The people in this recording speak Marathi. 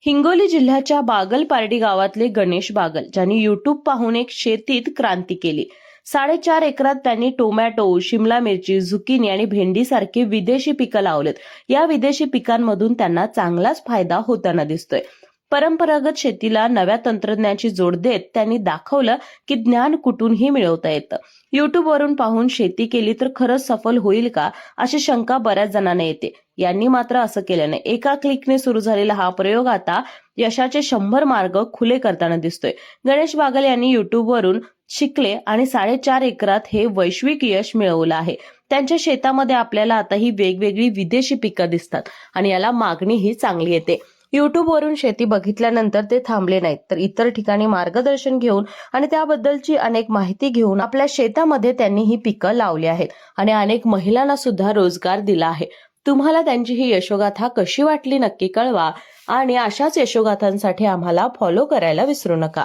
हिंगोली जिल्ह्याच्या बागलपार्डी गावातले गणेश बागल, ज्यांनी युट्यूब पाहून एक शेतीत क्रांती केली। 4.5 एकरात त्यांनी टोमॅटो, शिमला मिरची, झुकिनी आणि भेंडीसारखे विदेशी पिकं लावलेत। या विदेशी पिकांमधून त्यांना चांगलाच फायदा होताना दिसतोय। परंपरागत शेतीला नव्या तंत्रज्ञानाची जोड देत त्यांनी दाखवलं की ज्ञान कुठूनही मिळवता येतं। युट्यूबवरून पाहून शेती केली तर खरंच सफल होईल का, अशी शंका बऱ्याच जणांना येते। यांनी मात्र असं केलं नाही। एका क्लिकने सुरू झालेला हा प्रयोग आता यशाचे 100 मार्ग खुले करताना दिसतोय। गणेश बागल यांनी युट्यूबवरून शिकले आणि 4.5 एकरात हे वैश्विक यश मिळवलं आहे। त्यांच्या शेतामध्ये आपल्याला आता ही वेगवेगळी विदेशी पिकं दिसतात आणि याला मागणीही चांगली येते। युट्यूबवरून शेती बघितल्यानंतर ते थांबले नाहीत, तर इतर ठिकाणी मार्गदर्शन घेऊन आणि त्याबद्दलची अनेक माहिती घेऊन आपल्या शेतामध्ये त्यांनी ही पिकं लावली आहेत आणि अनेक महिलांना सुद्धा रोजगार दिला आहे। तुम्हाला त्यांची ही यशोगाथा कशी वाटली नक्की कळवा आणि अशाच यशोगाथांसाठी आम्हाला फॉलो करायला विसरू नका।